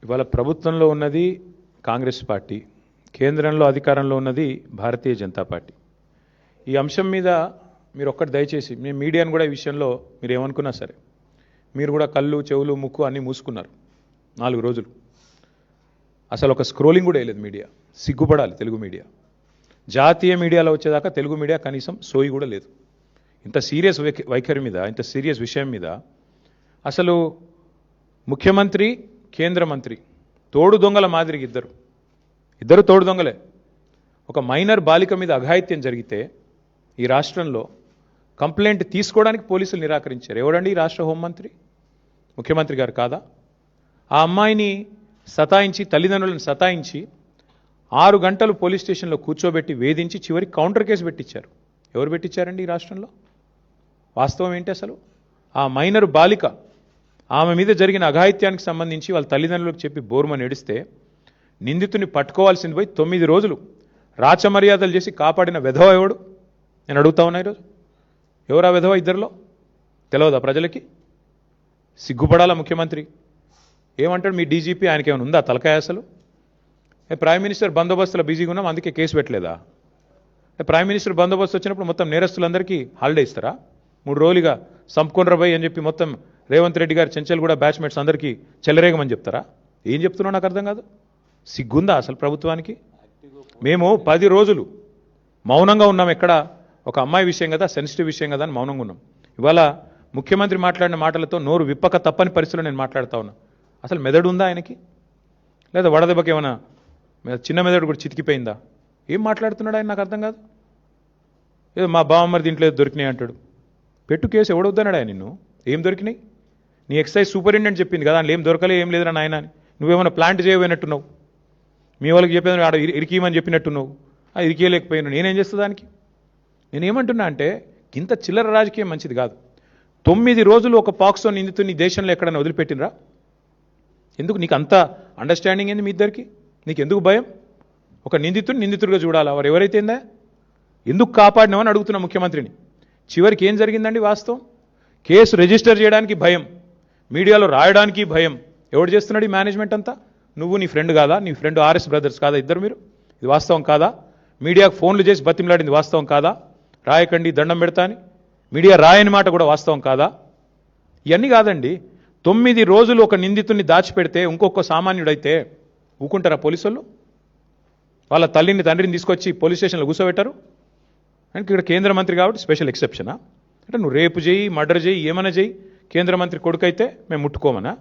ఇవాళ ప్రభుత్వంలో ఉన్నది కాంగ్రెస్ పార్టీ, కేంద్రంలో అధికారంలో ఉన్నది భారతీయ జనతా పార్టీ. ఈ అంశం మీద మీరు ఒక్కటి దయచేసి మీ మీడియాను కూడా ఈ విషయంలో మీరు ఏమనుకున్నా సరే, మీరు కూడా కళ్ళు చెవులు ముక్కు అన్నీ మూసుకున్నారు 4 రోజులు. అసలు ఒక స్క్రోలింగ్ కూడా వేయలేదు మీడియా. సిగ్గుపడాలి తెలుగు మీడియా. జాతీయ మీడియాలో వచ్చేదాకా తెలుగు మీడియా కనీసం సోయి కూడా లేదు. ఇంత సీరియస్ వైఖరి మీద, ఇంత సీరియస్ విషయం మీద అసలు ముఖ్యమంత్రి, కేంద్ర మంత్రి తోడు దొంగల మాదిరిగా ఇద్దరు తోడు దొంగలే. ఒక మైనర్ బాలిక మీద అఘాయిత్యం జరిగితే ఈ రాష్ట్రంలో కంప్లైంట్ తీసుకోవడానికి పోలీసులు నిరాకరించారు. ఎవడండి ఈ రాష్ట్ర హోంమంత్రి? ముఖ్యమంత్రి గారు కాదా? ఆ అమ్మాయిని సతాయించి, తల్లిదండ్రులను సతాయించి 6 గంటలు పోలీస్ స్టేషన్లో కూర్చోబెట్టి వేధించి చివరికి కౌంటర్ కేసు పెట్టించారు. ఎవరు పెట్టించారండి ఈ రాష్ట్రంలో? వాస్తవం ఏంటి అసలు? ఆ మైనర్ బాలిక, ఆమె మీద జరిగిన అఘాయిత్యానికి సంబంధించి వాళ్ళ తల్లిదండ్రులకు చెప్పి బోర్మని ఏడిస్తే నిందితుని పట్టుకోవాల్సింది పోయి 9 రోజులు రాచమర్యాదలు చేసి కాపాడిన వెధవ ఎవడు? నేను అడుగుతా ఉన్నా ఈరోజు. ఎవరా వెధవ? ఇద్దరిలో తెలియదా ప్రజలకి? సిగ్గుపడాలా ముఖ్యమంత్రి? ఏమంటాడు మీ డీజీపీ? ఆయనకి ఏమైనా ఉందా తలకాయ అసలు? ప్రైమ్ మినిస్టర్ బందోబస్తులో బిజీగా ఉన్నాం అందుకే కేసు పెట్టలేదా? ప్రైమ్ మినిస్టర్ బందోబస్తు వచ్చినప్పుడు మొత్తం నేరస్తులందరికీ హాలిడే ఇస్తారా? 3 రోజులుగా సంపుకొనరబోయ్ అని చెప్పి మొత్తం రేవంత్ రెడ్డి గారు చెంచల్ కూడా బ్యాచ్మేట్స్ అందరికీ చెలరేగమని చెప్తారా? ఏం చెప్తున్నావు నాకు అర్థం కాదు. సిగ్గుందా అసలు ప్రభుత్వానికి? మేము 10 రోజులు మౌనంగా ఉన్నాం. ఎక్కడ ఒక అమ్మాయి విషయం కదా, సెన్సిటివ్ విషయం కదా అని మౌనంగా ఉన్నాం. ఇవాళ ముఖ్యమంత్రి మాట్లాడిన మాటలతో నోరు విప్పక తప్పని పరిస్థితుల్లో నేను మాట్లాడుతా ఉన్నా. అసలు మెదడు ఉందా ఆయనకి? లేదా వడదెబ్బకి ఏమైనా చిన్న మెదడు కూడా చితికిపోయిందా? ఏం మాట్లాడుతున్నాడు ఆయన? నాకు అర్థం కాదు. ఏదో మా బావమ్మరి దీంట్లో దొరికినాయి అంటాడు. పెట్టు కేసు, ఎవడొద్దన్నాడు ఆయన నిన్ను? ఏం దొరికినాయి? నీ ఎక్సైజ్ సూపరింటెండెంట్ చెప్పింది కదా, అందులో ఏం దొరకలే, ఏం లేదురా నాయన అని. నువ్వేమైనా ప్లాంట్ చేయబోయినట్టున్నావు. మీ వాళ్ళకి చెప్పేది ఆడ ఇరికీయమని చెప్పినట్టున్నావు. అది ఇరికేయలేకపోయినావు. నేనేం చేస్తా దానికి? నేనేమంటున్నా అంటే ఇంత చిల్లర రాజకీయం మంచిది కాదు. 9 రోజులు ఒక పాక్సో నిందితుని దేశంలో ఎక్కడైనా వదిలిపెట్టినరా? ఎందుకు నీకు అంత అండర్స్టాండింగ్ ఏంది మీ ఇద్దరికి? నీకు ఎందుకు భయం? ఒక నిందితుడిగా చూడాలా? వారు ఎవరైతేందా? ఎందుకు కాపాడినామని అడుగుతున్నా ముఖ్యమంత్రిని. చివరికి ఏం జరిగిందండి వాస్తవం? కేసు రిజిస్టర్ చేయడానికి భయం, మీడియాలో రాయడానికి భయం. ఎవడు చేస్తున్నాడు ఈ మేనేజ్మెంట్ అంతా? నువ్వు, నీ ఫ్రెండ్ కాదా? నీ ఫ్రెండ్ ఆర్ఎస్ బ్రదర్స్ కాదా ఇద్దరు మీరు? ఇది వాస్తవం కాదా? మీడియాకు ఫోన్లు చేసి బతిమలాడింది వాస్తవం కాదా? రాయకండి, దండం పెడతా అని మీడియా రాయని మాట కూడా వాస్తవం కాదా? ఇవన్నీ కాదండి. 9 రోజులు ఒక నిందితుడిని దాచిపెడితే ఇంకొక సామాన్యుడైతే ఊకుంటారా పోలీసులు? వాళ్ళ తల్లిని తండ్రిని తీసుకొచ్చి పోలీస్ స్టేషన్లో కూర్చోబెట్టారు. అంటే ఇక్కడ కేంద్ర మంత్రి కాబట్టి స్పెషల్ ఎక్సెప్షనా? అంటే నువ్వు రేపు చేయి, మర్డర్ చేయి, ఏమైనా చేయి, కేంద్ర మంత్రి కొడుకైతే మేము ముట్టుకోమనా?